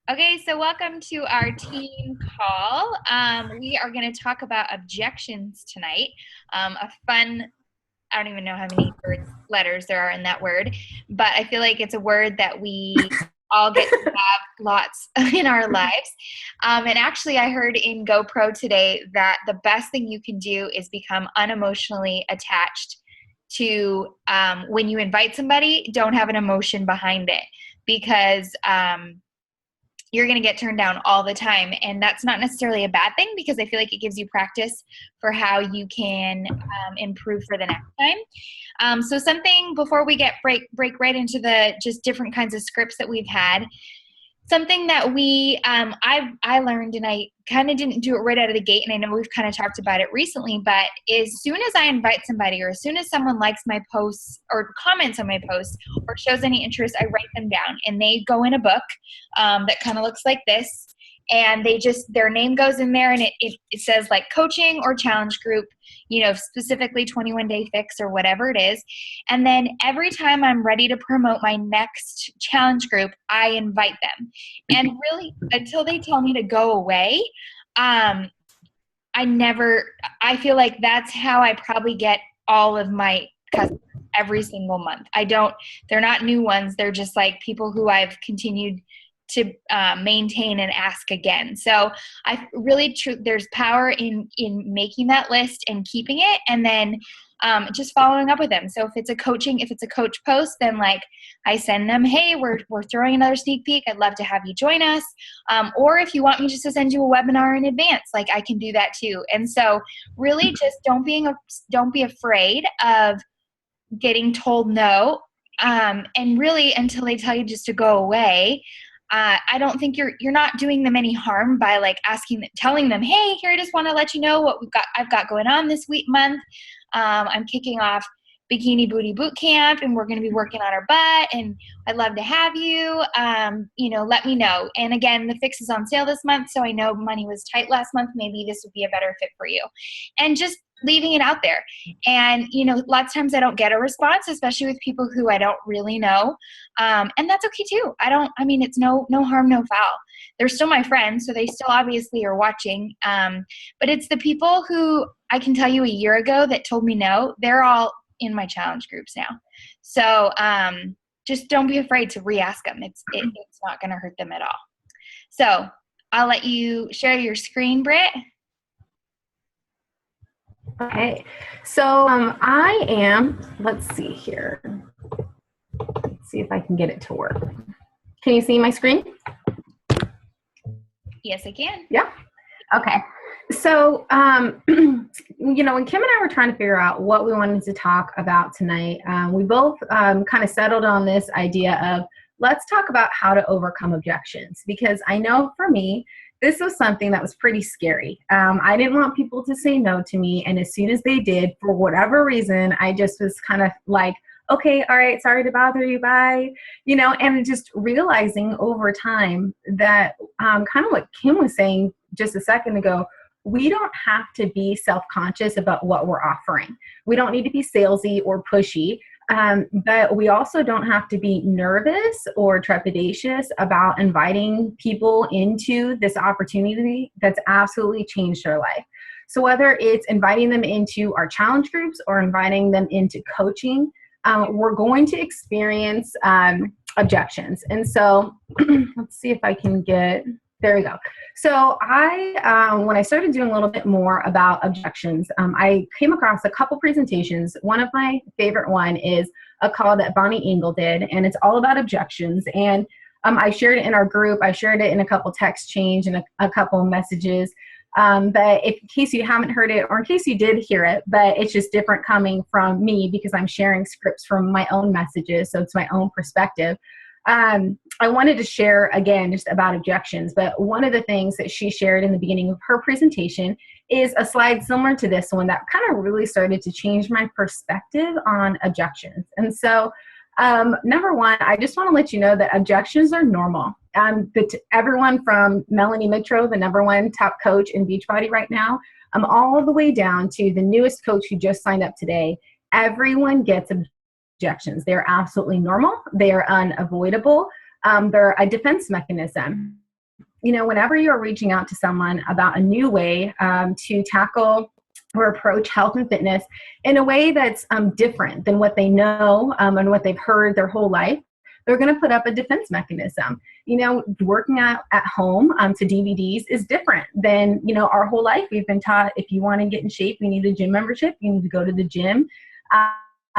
Okay, so welcome to our team call. We are going to talk about objections tonight. A fun, I don't even know how many letters there are in that word, but I feel like it's a word that we all get to have lots in our lives. And actually, I heard in GoPro today that the best thing you can do is become unemotionally attached to when you invite somebody, don't have an emotion behind it because you're going to get turned down all the time. And that's not necessarily a bad thing because I feel like it gives you practice for how you can improve for the next time. So something before we break right into the just different kinds of scripts that we've had, something that I learned, and I kind of didn't do it right out of the gate, and I know we've kind of talked about it recently, but as soon as I invite somebody or as soon as someone likes my posts or comments on my posts or shows any interest, I write them down, and they go in a book that kind of looks like this, and their name goes in there, and it says like coaching or challenge group, specifically 21-day fix or whatever it is. And then every time I'm ready to promote my next challenge group, I invite them. And really, until they tell me to go away, I feel like that's how I probably get all of my customers every single month. They're not new ones. They're just like people who I've continued to maintain and ask again. So there's power in making that list and keeping it, and then just following up with them. So if it's a coach post, then like I send them, hey, we're throwing another sneak peek. I'd love to have you join us. Or if you want me just to send you a webinar in advance, like I can do that too. And so really just don't be afraid of getting told no. And really until they tell you just to go away, I don't think you're not doing them any harm by like telling them, hey, here, I just want to let you know what I've got going on this month. I'm kicking off Bikini Booty Boot Camp, and we're going to be working on our butt, and I'd love to have you. Let me know. And again, the fix is on sale this month, so I know money was tight last month. Maybe this would be a better fit for you. And just leaving it out there. And, lots of times I don't get a response, especially with people who I don't really know. And that's okay too. It's no harm, no foul. They're still my friends, so they still obviously are watching. But it's the people who I can tell you a year ago that told me no, they're all in my challenge groups now. So just don't be afraid to re-ask them. It's not going to hurt them at all. So I'll let you share your screen, Britt. Okay, so let's see here. Let's see if I can get it to work. Can you see my screen? Yes, I can. Yeah. Okay. So, when Kim and I were trying to figure out what we wanted to talk about tonight, we both kind of settled on this idea of let's talk about how to overcome objections, because I know for me, this was something that was pretty scary. I didn't want people to say no to me. And as soon as they did, for whatever reason, I just was kind of like, okay, all right, sorry to bother you, bye. And just realizing over time that kind of what Kim was saying just a second ago, we don't have to be self-conscious about what we're offering. We don't need to be salesy or pushy. But we also don't have to be nervous or trepidatious about inviting people into this opportunity that's absolutely changed their life. So whether it's inviting them into our challenge groups or inviting them into coaching, we're going to experience objections. And so let's see if I can there we go. So when I started doing a little bit more about objections, I came across a couple presentations. One of my favorite one is a call that Bonnie Engel did, and it's all about objections. And I shared it in our group. I shared it in a couple text change and a couple messages. But in case you haven't heard it, or in case you did hear it, but it's just different coming from me because I'm sharing scripts from my own messages, so it's my own perspective. I wanted to share again just about objections, but one of the things that she shared in the beginning of her presentation is a slide similar to this one that kind of really started to change my perspective on objections. And so number one, I just want to let you know that objections are normal. But everyone from Melanie Mitro, the #1 top coach in Beachbody right now, all the way down to the newest coach who just signed up today, everyone gets objections. They're absolutely normal. They are unavoidable. They're a defense mechanism. whenever you're reaching out to someone about a new way to tackle or approach health and fitness in a way that's different than what they know and what they've heard their whole life, they're going to put up a defense mechanism. Working out at home to DVDs is different than, our whole life. We've been taught if you want to get in shape, you need a gym membership, you need to go to the gym.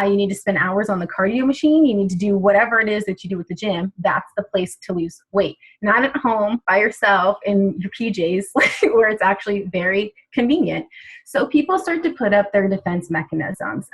You need to spend hours on the cardio machine. You need to do whatever it is that you do at the gym. That's the place to lose weight. Not at home by yourself in your PJs where it's actually very convenient. So people start to put up their defense mechanisms.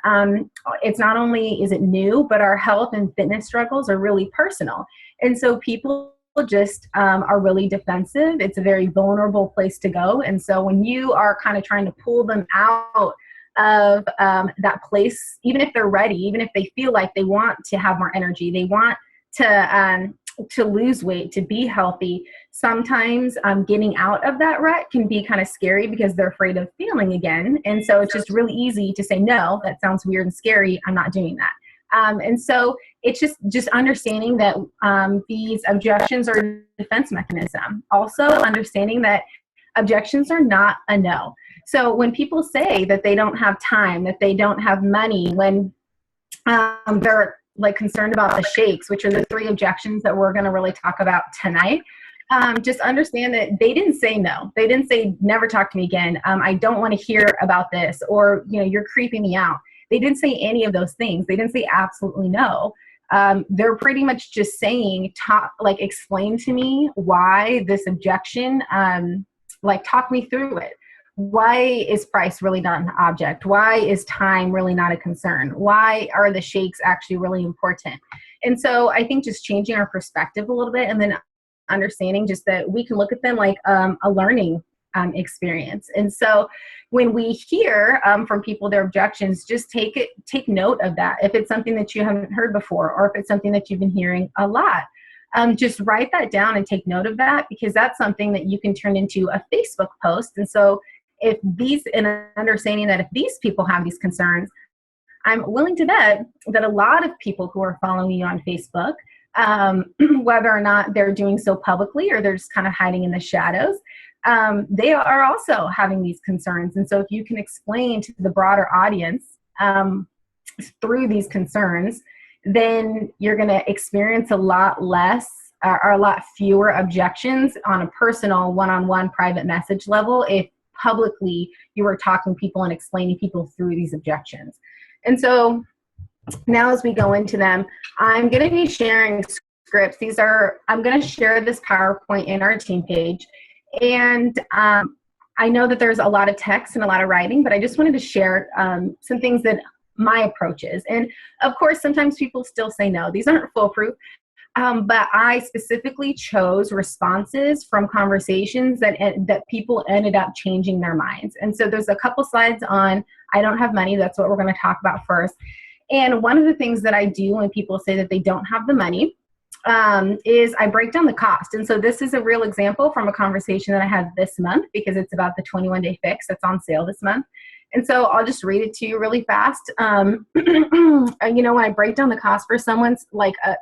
It's not only is it new, but our health and fitness struggles are really personal. And so people just are really defensive. It's a very vulnerable place to go. And so when you are kind of trying to pull them out of that place, even if they're ready, even if they feel like they want to have more energy, they want to lose weight, to be healthy, sometimes getting out of that rut can be kind of scary because they're afraid of failing again. And so it's just really easy to say, no, that sounds weird and scary, I'm not doing that. And so it's just understanding that these objections are a defense mechanism. Also understanding that objections are not a no. So when people say that they don't have time, that they don't have money, when they're like concerned about the shakes, which are the 3 objections that we're going to really talk about tonight, just understand that they didn't say no. They didn't say, never talk to me again. I don't want to hear about this, or, you're creeping me out. They didn't say any of those things. They didn't say absolutely no. They're pretty much just saying, explain to me why this objection, talk me through it. Why is price really not an object? Why is time really not a concern? Why are the shakes actually really important? And so I think just changing our perspective a little bit, and then understanding just that we can look at them like a learning experience. And so when we hear from people their objections, just take note of that. If it's something that you haven't heard before, or if it's something that you've been hearing a lot, just write that down and take note of that, because that's something that you can turn into a Facebook post. And so understanding that if these people have these concerns, I'm willing to bet that a lot of people who are following you on Facebook, whether or not they're doing so publicly or they're just kind of hiding in the shadows, they are also having these concerns. And so if you can explain to the broader audience through these concerns, then you're going to experience a lot less or a lot fewer objections on a personal one-on-one private message level if publicly you were talking to people and explaining people through these objections. And so now as we go into them, I'm going to be sharing scripts. I'm going to share this PowerPoint in our team page. And I know that there's a lot of text and a lot of writing, but I just wanted to share some things that my approach is. And of course, sometimes people still say no. These aren't foolproof. But I specifically chose responses from conversations that people ended up changing their minds. And so there's a couple slides on I don't have money. That's what we're going to talk about first. And one of the things that I do when people say that they don't have the money is I break down the cost. And so this is a real example from a conversation that I had this month, because it's about the 21-day fix that's on sale this month. And so I'll just read it to you really fast. When I break down the cost for someone's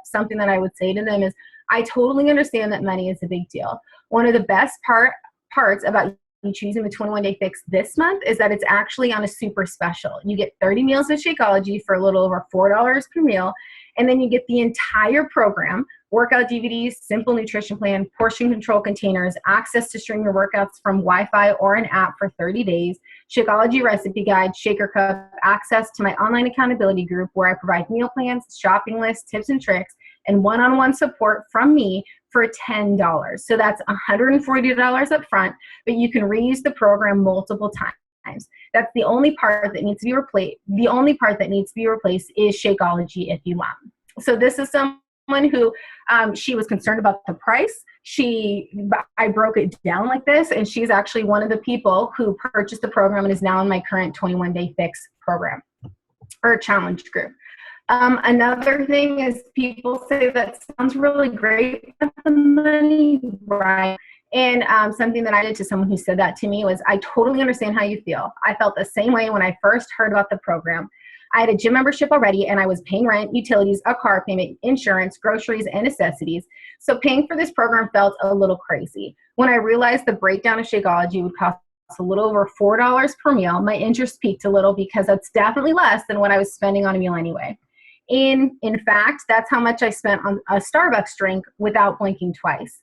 something that I would say to them is, I totally understand that money is a big deal. One of the best parts about you choosing the 21-day fix this month is that it's actually on a super special. You get 30 meals of Shakeology for a little over $4 per meal. And then you get the entire program, workout DVDs, simple nutrition plan, portion control containers, access to stream your workouts from Wi-Fi or an app for 30 days, Shakeology recipe guide, shaker cup, access to my online accountability group where I provide meal plans, shopping lists, tips and tricks, and one-on-one support from me for $10. So that's $140 up front, but you can reuse the program multiple times. That's the only part that needs to be replaced. The only part that needs to be replaced is Shakeology if you want. So this is someone who she was concerned about the price. I broke it down like this, and she's actually one of the people who purchased the program and is now in my current 21-day fix program or challenge group. Another thing is people say that sounds really great with the money, right? And something that I did to someone who said that to me was, I totally understand how you feel. I felt the same way when I first heard about the program. I had a gym membership already, and I was paying rent, utilities, a car payment, insurance, groceries, and necessities. So paying for this program felt a little crazy. When I realized the breakdown of Shakeology would cost a little over $4 per meal, my interest peaked a little, because that's definitely less than what I was spending on a meal anyway. In fact, that's how much I spent on a Starbucks drink without blinking twice.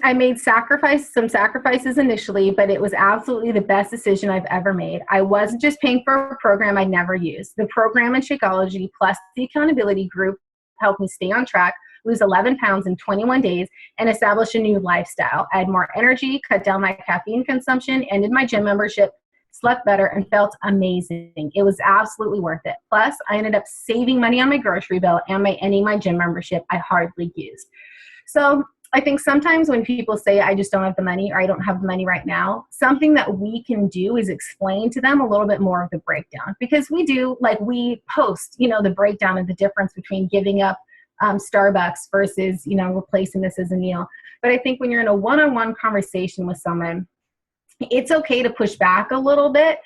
I made some sacrifices initially, but it was absolutely the best decision I've ever made. I wasn't just paying for a program I'd never used. The program and Shakeology plus the accountability group helped me stay on track, lose 11 pounds in 21 days, and establish a new lifestyle. I had more energy, cut down my caffeine consumption, ended my gym membership, slept better, and felt amazing. It was absolutely worth it. Plus, I ended up saving money on my grocery bill and ending my gym membership I hardly used. So I think sometimes when people say, I just don't have the money, or I don't have the money right now, something that we can do is explain to them a little bit more of the breakdown. Because we post, the breakdown of the difference between giving up Starbucks versus, replacing this as a meal. But I think when you're in a one-on-one conversation with someone, it's okay to push back a little bit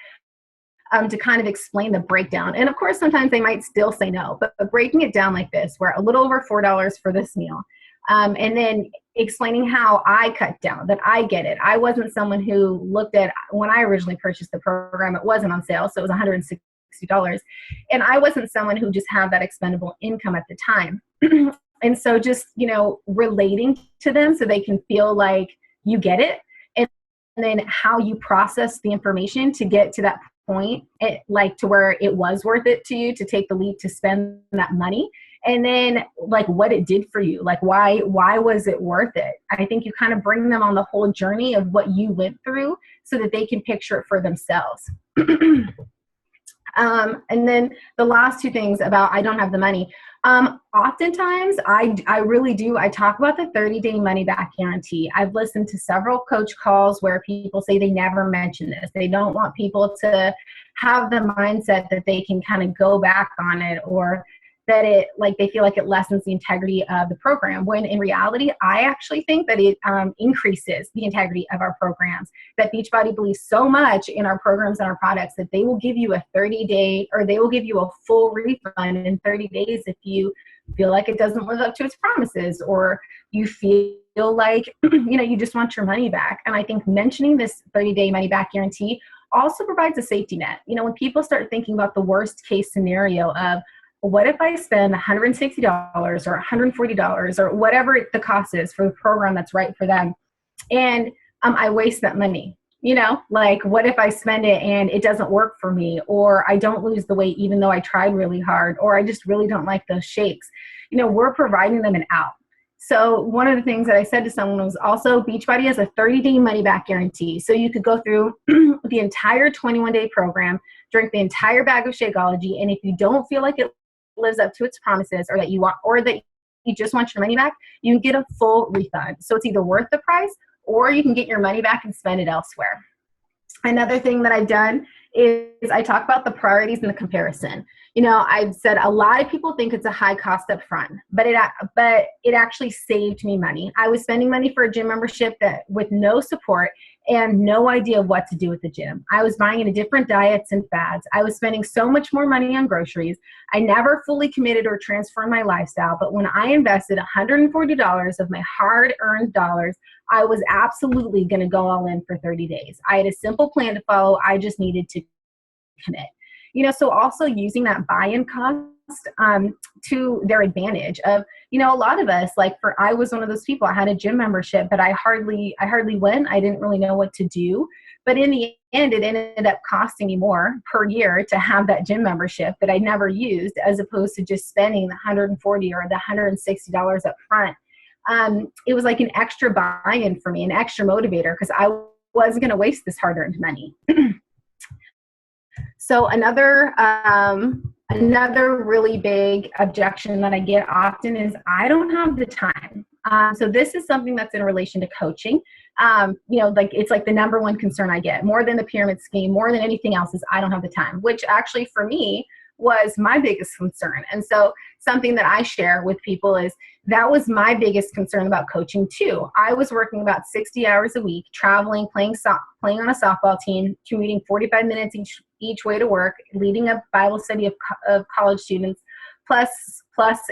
to kind of explain the breakdown. And of course, sometimes they might still say no, but breaking it down like this, we're a little over $4 for this meal. And then explaining how I cut down, that I get it. I wasn't someone who looked at, when I originally purchased the program, it wasn't on sale, so it was $160. And I wasn't someone who just had that expendable income at the time. And so just, relating to them so they can feel like you get it. And then how you process the information to get to that point, to where it was worth it to you to take the leap to spend that money. And then what it did for you, why was it worth it? I think you kind of bring them on the whole journey of what you went through so that they can picture it for themselves. And then the last two things about I don't have the money. Oftentimes I really do. I talk about the 30-day money back guarantee. I've listened to several coach calls where people say they never mention this. They don't want people to have the mindset that they can kind of go back on it, or that they feel like it lessens the integrity of the program, when in reality, I actually think that it increases the integrity of our programs. That Beachbody believes so much in our programs and our products that they will give you a 30-day, or they will give you a full refund in 30 days if you feel like it doesn't live up to its promises, or you feel like, you just want your money back. And I think mentioning this 30-day money back guarantee also provides a safety net. When people start thinking about the worst case scenario of, what if I spend $160 or $140 or whatever the cost is for the program that's right for them, and I waste that money? What if I spend it and it doesn't work for me, or I don't lose the weight even though I tried really hard, or I just really don't like those shakes? We're providing them an out. So one of the things that I said to someone was also, Beachbody has a 30-day money-back guarantee. So you could go through the entire 21-day program, drink the entire bag of Shakeology, and if you don't feel like it lives up to its promises, or that you just want your money back, you can get a full refund. So it's either worth the price, or you can get your money back and spend it elsewhere. Another thing that I've done is I talk about the priorities and the comparison. I've said a lot of people think it's a high cost up front, but it actually saved me money. I was spending money for a gym membership with no support and no idea what to do with the gym. I was buying into different diets and fads. I was spending so much more money on groceries. I never fully committed or transformed my lifestyle, but when I invested $140 of my hard-earned dollars, I was absolutely going to go all in for 30 days. I had a simple plan to follow. I just needed to commit. So also using that buy-in cost to their advantage of, a lot of us, I was one of those people. I had a gym membership, but I hardly went. I didn't really know what to do. But in the end, it ended up costing me more per year to have that gym membership that I never used, as opposed to just spending the $140 or the $160 up front. It was like an extra buy-in for me, an extra motivator, because I wasn't going to waste this hard-earned money. So another really big objection that I get often is, I don't have the time. So this is something that's in relation to coaching. It's like the number one concern I get, more than the pyramid scheme, more than anything else, is I don't have the time, which actually for me was my biggest concern. And so something that I share with people is that was my biggest concern about coaching too. I was working about 60 hours a week, traveling, playing on a softball team, commuting 45 minutes each each way to work, leading a Bible study of college students, plus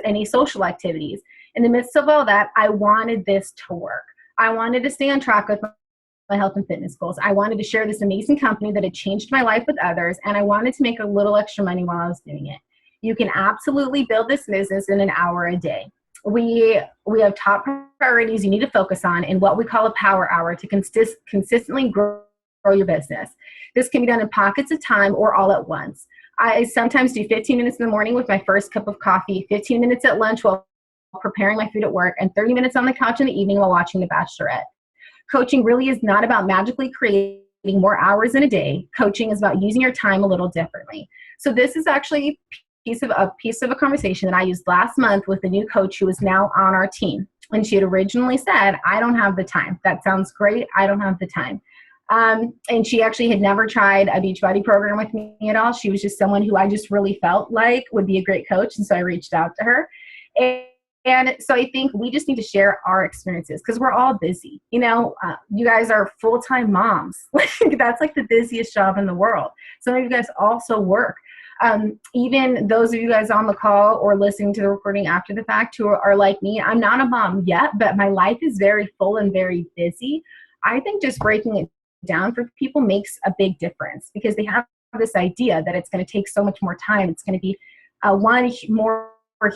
any social activities. In the midst of all that, I wanted this to work. I wanted to stay on track with my health and fitness goals. I wanted to share this amazing company that had changed my life with others, and I wanted to make a little extra money while I was doing it. You can absolutely build this business in an hour a day. We have top priorities you need to focus on in what we call a power hour to consistently grow your business. This can be done in pockets of time or all at once. I sometimes do 15 minutes in the morning with my first cup of coffee, 15 minutes at lunch while preparing my food at work, and 30 minutes on the couch in the evening while watching The Bachelorette. Coaching really is not about magically creating more hours in a day. Coaching is about using your time a little differently. So this is actually a piece of a conversation that I used last month with a new coach who is now on our team. And she had originally said, I don't have the time. That sounds great. I don't have the time. And she actually had never tried a Beachbody program with me at all. She was just someone who I just really felt like would be a great coach. And so I reached out to her. And so I think we just need to share our experiences because we're all busy. You know, you guys are full-time moms. That's like the busiest job in the world. Some of you guys also work. Even those of you guys on the call or listening to the recording after the fact who are like me, I'm not a mom yet, but my life is very full and very busy. I think just breaking it down for people makes a big difference because they have this idea that it's going to take so much more time. It's going to be one more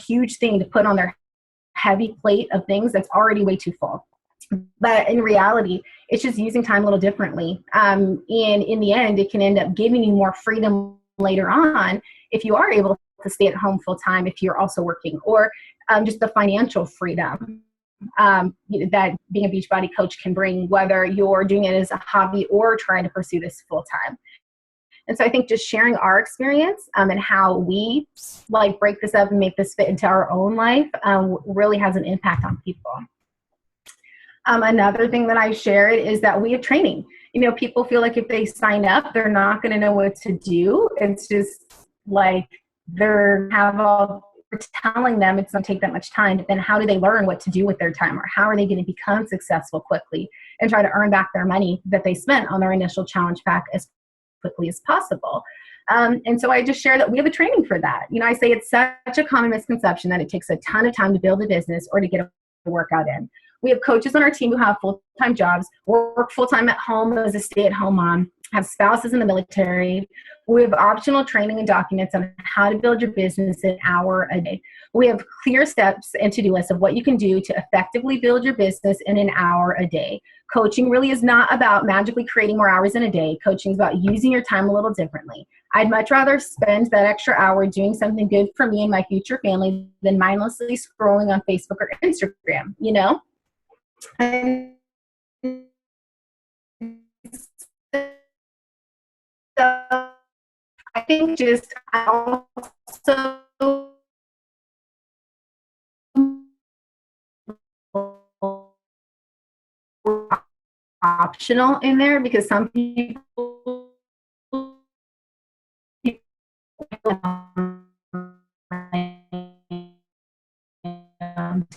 huge thing to put on their heavy plate of things that's already way too full. But in reality, it's just using time a little differently. And in the end, it can end up giving you more freedom later on if you are able to stay at home full time, if you're also working, or just the financial freedom that being a Beachbody coach can bring, whether you're doing it as a hobby or trying to pursue this full time. And so I think just sharing our experience and how we like break this up and make this fit into our own life really has an impact on people. Another thing that I shared is that we have training. You know, people feel like if they sign up, they're not going to know what to do. It's just like we're telling them it's going to take that much time, but then how do they learn what to do with their time, or how are they going to become successful quickly and try to earn back their money that they spent on their initial challenge pack as quickly as possible. And so I just share that we have a training for that. You know, I say it's such a common misconception that it takes a ton of time to build a business or to get a workout in. We have coaches on our team who have full-time jobs, work full-time at home as a stay-at-home mom, have spouses in the military. We have optional training and documents on how to build your business in an hour a day. We have clear steps and to-do lists of what you can do to effectively build your business in an hour a day. Coaching really is not about magically creating more hours in a day. Coaching is about using your time a little differently. I'd much rather spend that extra hour doing something good for me and my future family than mindlessly scrolling on Facebook or Instagram, you know? And so I think just I also optional in there because some people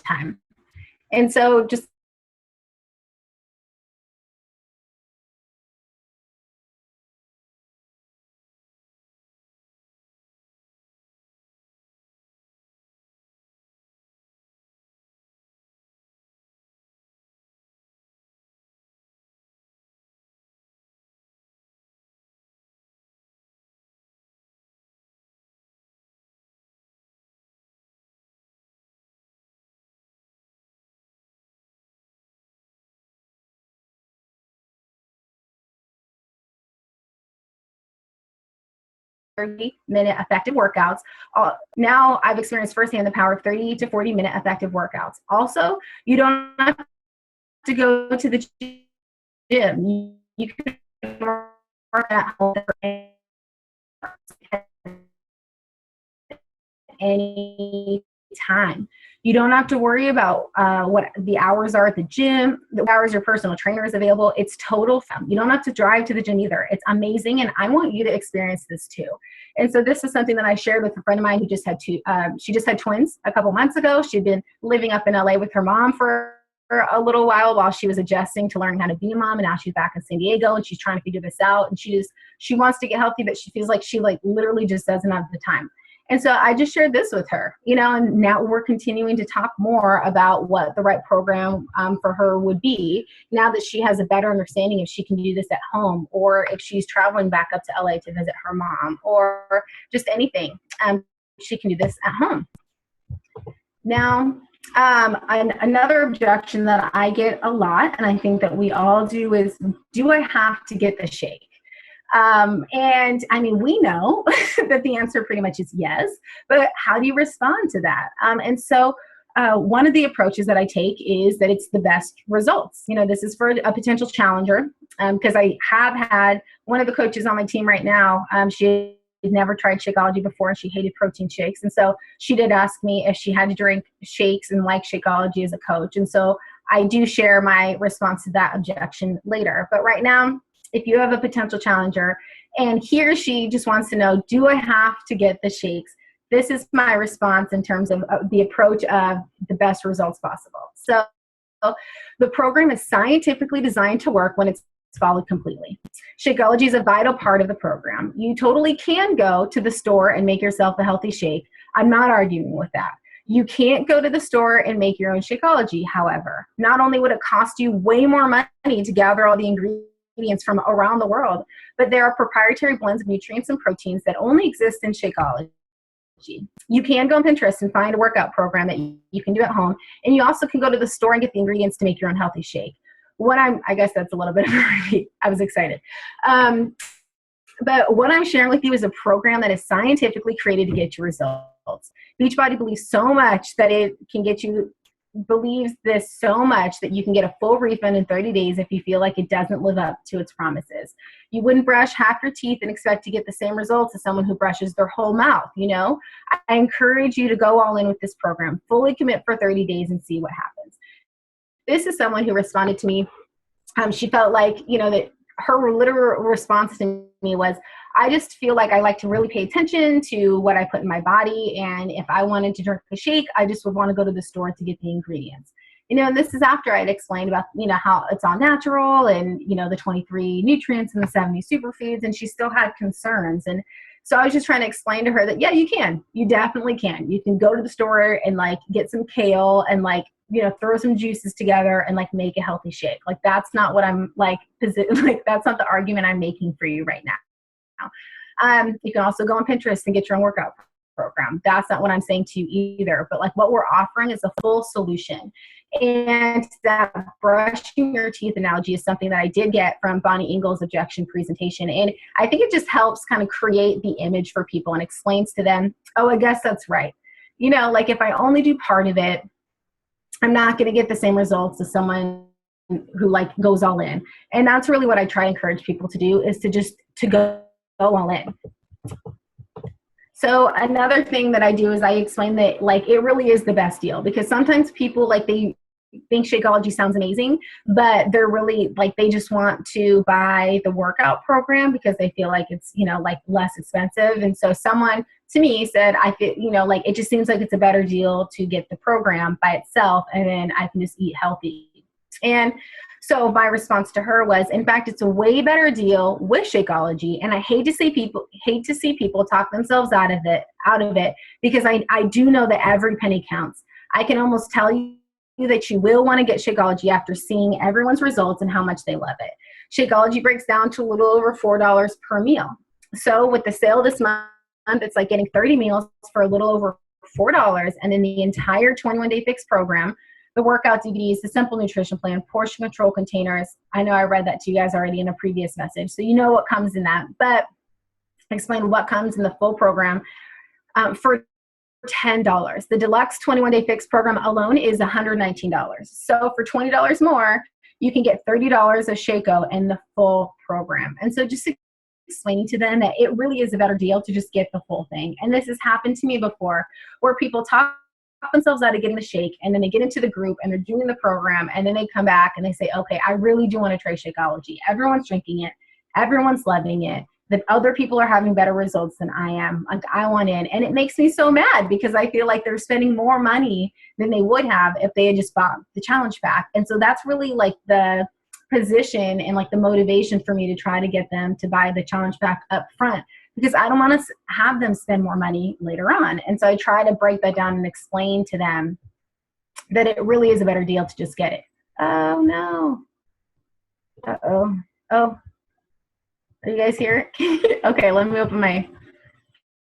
time. And so just minute effective workouts. Now I've experienced firsthand the power of 30 to 40 minute effective workouts. Also, you don't have to go to the gym. You can work at home any time. You don't have to worry about what the hours are at the gym, the hours your personal trainer is available. It's total fun. You don't have to drive to the gym either. It's amazing, and I want you to experience this too. And so this is something that I shared with a friend of mine who just had she just had twins a couple months ago. She'd been living up in LA with her mom for a little while she was adjusting to learning how to be a mom, and now she's back in San Diego and she's trying to figure this out, and she wants to get healthy, but she feels like she literally just doesn't have the time. And so I just shared this with her, and now we're continuing to talk more about what the right program for her would be, now that she has a better understanding if she can do this at home, or if she's traveling back up to LA to visit her mom, or just anything. She can do this at home. Now, another objection that I get a lot, and I think that we all do, is, do I have to get the shake? And I mean, we know that the answer pretty much is yes, but how do you respond to that? And so one of the approaches that I take is that it's the best results. This is for a potential challenger, because I have had one of the coaches on my team right now. She had never tried Shakeology before, and she hated protein shakes. And so she did ask me if she had to drink shakes and like Shakeology as a coach. And so I do share my response to that objection later. But right now, if you have a potential challenger and he or she just wants to know, do I have to get the shakes? This is my response in terms of the approach of the best results possible. So the program is scientifically designed to work when it's followed completely. Shakeology is a vital part of the program. You totally can go to the store and make yourself a healthy shake. I'm not arguing with that. You can't go to the store and make your own Shakeology, however. Not only would it cost you way more money to gather all the ingredients from around the world, but there are proprietary blends of nutrients and proteins that only exist in Shakeology. You can go on Pinterest and find a workout program that you can do at home, and you also can go to the store and get the ingredients to make your own healthy shake. I guess that's a little bit of a repeat. I was excited. But what I'm sharing with you is a program that is scientifically created to get you results. Beachbody believes so much that it can get you believes this so much that you can get a full refund in 30 days if you feel like it doesn't live up to its promises. You wouldn't brush half your teeth and expect to get the same results as someone who brushes their whole mouth, I encourage you to go all in with this program, fully commit for 30 days and see what happens. This is someone who responded to me. She felt like, that her literal response to me was, I just feel like I like to really pay attention to what I put in my body. And if I wanted to drink a shake, I just would want to go to the store to get the ingredients. And this is after I'd explained about, how it's all natural and, the 23 nutrients and the 70 superfoods, and she still had concerns. And so I was just trying to explain to her that, yeah, you can. You definitely can. You can go to the store and get some kale and throw some juices together and make a healthy shake. That's not what I'm that's not the argument I'm making for you right now. You can also go on Pinterest and get your own workout program. That's not what I'm saying to you either. But what we're offering is a full solution. And that brushing your teeth analogy is something that I did get from Bonnie Engel's objection presentation. And I think it just helps kind of create the image for people and explains to them, oh, I guess that's right. If I only do part of it, I'm not going to get the same results as someone who goes all in. And that's really what I try to encourage people to do, is to go all in. So another thing that I do is I explain that it really is the best deal, because sometimes people they think Shakeology sounds amazing, but they're really they just want to buy the workout program because they feel like it's less expensive. And so someone to me said, I feel it just seems like it's a better deal to get the program by itself, and then I can just eat healthy. And so my response to her was, in fact, it's a way better deal with Shakeology. And I hate to see people talk themselves out of it because I do know that every penny counts. I can almost tell you that you will want to get Shakeology after seeing everyone's results and how much they love it. Shakeology breaks down to a little over $4 per meal. So with the sale this month, it's getting 30 meals for a little over $4, and then the entire 21-day fix program, the workout DVDs, the simple nutrition plan, portion control containers. I know I read that to you guys already in a previous message, so you know what comes in that. But explain what comes in the full program for $10. The deluxe 21-day fix program alone is $119. So for $20 more, you can get $30 of Shako in the full program. And so just explaining to them that it really is a better deal to just get the full thing. And this has happened to me before, where people talk themselves out of getting the shake, and then they get into the group and they're doing the program, and then they come back and they say, okay, I really do want to try Shakeology. Everyone's drinking it. Everyone's loving it. that other people are having better results than I am. Like, I want in. And it makes me so mad because I feel like they're spending more money than they would have if they had just bought the challenge pack. And so that's really like the position and like the motivation for me to try to get them to buy the challenge pack up front, because I don't want to have them spend more money later on. And so I try to break that down and explain to them that it really is a better deal to just get it. Oh no. Uh-oh. Oh, are you guys here? Okay, let me open my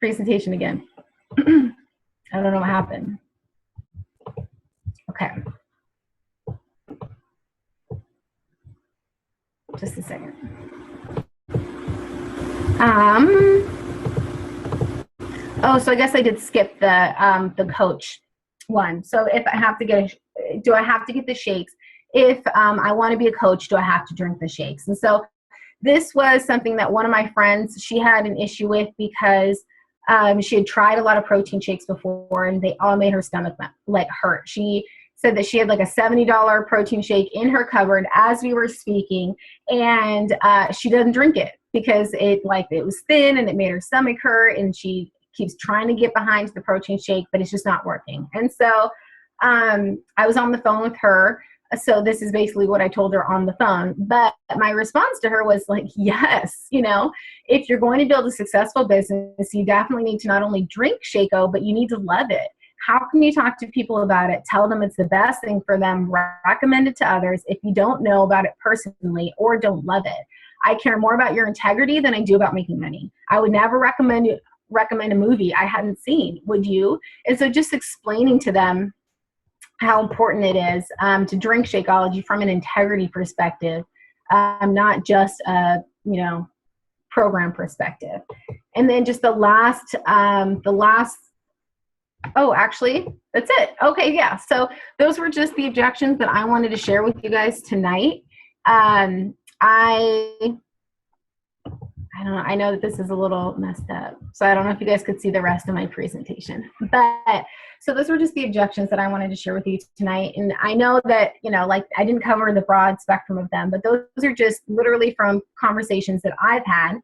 presentation again. I don't know what happened. Okay. Just a second. Oh, so I guess I did skip the coach one. So if I have to do I have to get the shakes? If I want to be a coach, do I have to drink the shakes? And so this was something that one of my friends, she had an issue with because she had tried a lot of protein shakes before and they all made her stomach like hurt. She said that she had like a $70 protein shake in her cupboard as we were speaking, and she doesn't drink it because it was thin and it made her stomach hurt, and she keeps trying to get behind the protein shake, but it's just not working. And so I was on the phone with her. So this is basically what I told her on the phone. But my response to her was like, yes, if you're going to build a successful business, you definitely need to not only drink Shaco, but you need to love it. How can you talk to people about it? Tell them it's the best thing for them. Recommend it to others if you don't know about it personally or don't love it. I care more about your integrity than I do about making money. I would never recommend a movie I hadn't seen. Would you? And so just explaining to them how important it is to drink Shakeology from an integrity perspective, not just a program perspective. And then just the last. Oh, actually, that's it. Okay, yeah. So those were just the objections that I wanted to share with you guys tonight. I don't know. I know that this is a little messed up, so I don't know if you guys could see the rest of my presentation. But so those were just the objections that I wanted to share with you tonight. And I know that, I didn't cover the broad spectrum of them, but those are just literally from conversations that I've had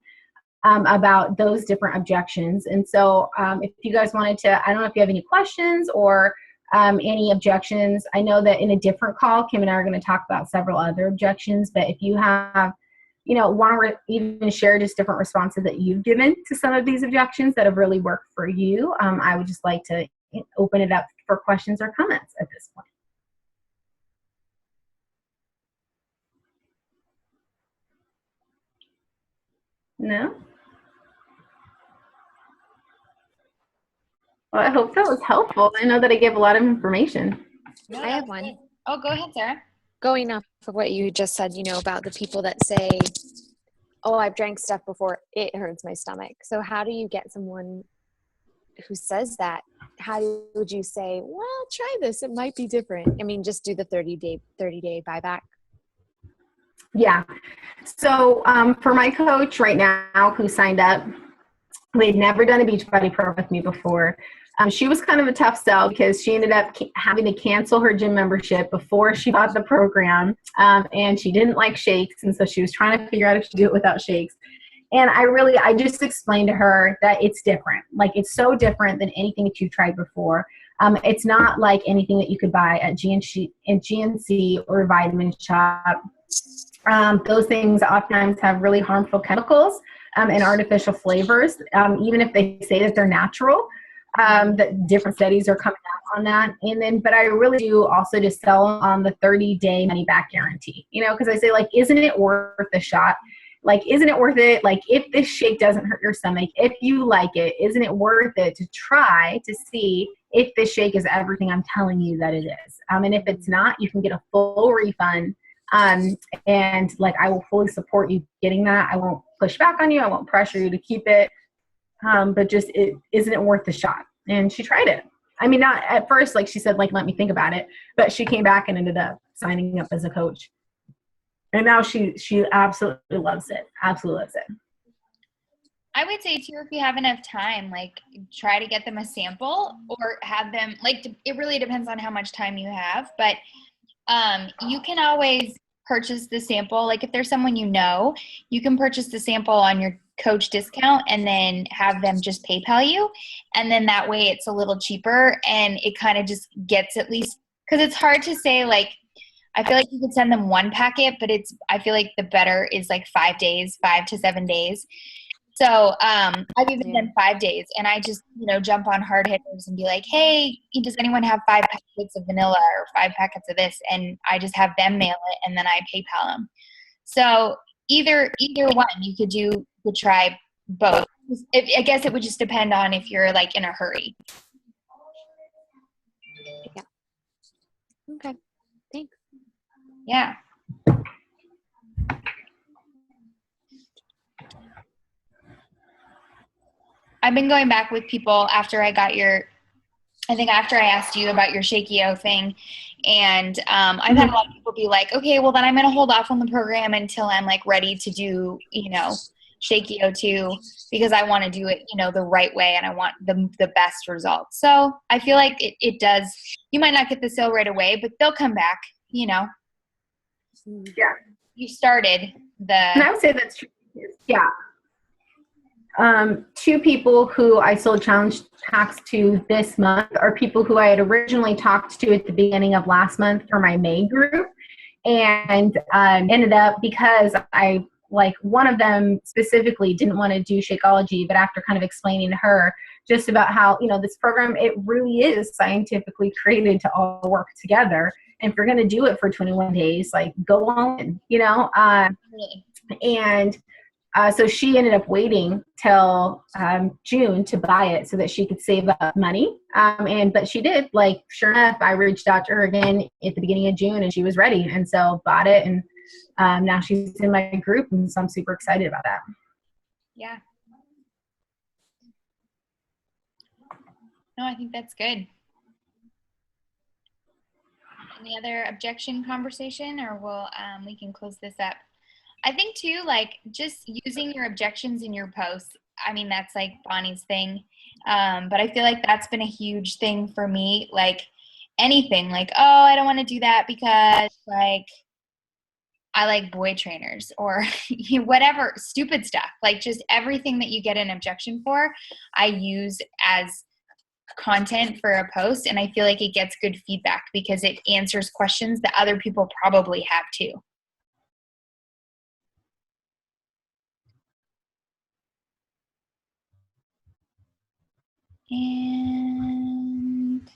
about those different objections. And so if you guys wanted to, I don't know if you have any questions or any objections. I know that in a different call, Kim and I are going to talk about several other objections, but if you have want to even share just different responses that you've given to some of these objections that have really worked for you, I would just like to open it up for questions or comments at this point. No? Well, I hope that was helpful. I know that I gave a lot of information. No, I have one. Good. Oh, go ahead, Sarah. Going off of what you just said, about the people that say, oh, I've drank stuff before, it hurts my stomach. So how do you get someone who says that? How would you say, well, try this, it might be different? I mean, just do the 30-day buyback. Yeah. So for my coach right now who signed up, they'd never done a Beachbody program with me before. She was kind of a tough sell because she ended up having to cancel her gym membership before she bought the program, and she didn't like shakes, and so she was trying to figure out if she could do it without shakes. And I just explained to her that it's different. Like, it's so different than anything that you've tried before. It's not like anything that you could buy at GNC or Vitamin Shop. Those things oftentimes have really harmful chemicals and artificial flavors, even if they say that they're natural. That different studies are coming out on that. And then, but I really do also just sell on the 30-day money back guarantee, because I say, isn't it worth the shot? Isn't it worth it? If this shake doesn't hurt your stomach, if you like it, isn't it worth it to try to see if this shake is everything I'm telling you that it is? And if it's not, you can get a full refund. And I will fully support you getting that. I won't push back on you. I won't pressure you to keep it. But just, isn't it worth the shot? And she tried it. I mean, not at first, she said, let me think about it, but she came back and ended up signing up as a coach. And now she absolutely loves it. Absolutely loves it. I would say too, if you have enough time, try to get them a sample or have them, it really depends on how much time you have, but you can always purchase the sample. Like if there's someone you know, you can purchase the sample on your coach discount and then have them just PayPal you. And then that way it's a little cheaper and it kind of just gets at least, because it's hard to say like, I feel like you could send them one packet, but I feel like the better is like 5 days, 5 to 7 days. So I've even done 5 days, and I just, jump on hard hitters and be like, hey, does anyone have 5 packets of vanilla or 5 packets of this? And I just have them mail it, and then I PayPal them. So either one, you could try both. I guess it would just depend on if you're like in a hurry. Yeah. Okay. Thanks. Yeah. I've been going back with people after I asked you about your Shakio thing. And I've had a lot of people be like, okay, well then I'm going to hold off on the program until I'm like ready to do, Shakio too, because I want to do it, the right way and I want the best results. So I feel like it does, you might not get the sale right away, but they'll come back, Yeah. You started And I would say that's true. Yeah. 2 people who I sold challenge packs to this month are people who I had originally talked to at the beginning of last month for my May group, and ended up, because I like one of them specifically didn't want to do Shakeology, but after kind of explaining to her just about how, this program, it really is scientifically created to all work together. And if you're going to do it for 21 days, like go on, and so she ended up waiting till June to buy it so that she could save up money. But she did, like, sure enough, I reached out to her again at the beginning of June and she was ready. And so bought it. And now she's in my group. And so I'm super excited about that. Yeah. No, I think that's good. Any other objection conversation, or we can close this up? I think too, like just using your objections in your posts. I mean, that's like Bonnie's thing. But I feel like that's been a huge thing for me. Like anything like, oh, I don't want to do that because like I like boy trainers or whatever stupid stuff. Like just everything that you get an objection for, I use as content for a post. And I feel like it gets good feedback because it answers questions that other people probably have too. And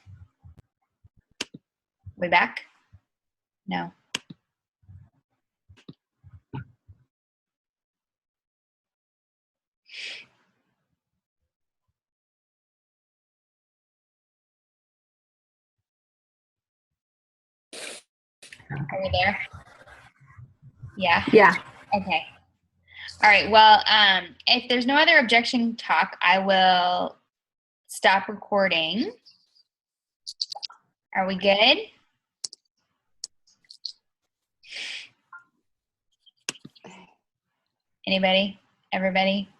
we back? No. Are we there? Yeah. Yeah. Okay. All right. Well, if there's no other objection talk, I will stop recording. Are we good? Anybody? Everybody?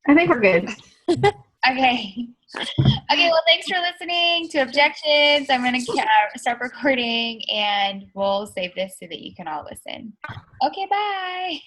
I think we're good. Okay. Okay, well, thanks for listening to Objections. I'm going to stop recording, and we'll save this so that you can all listen. Okay, bye.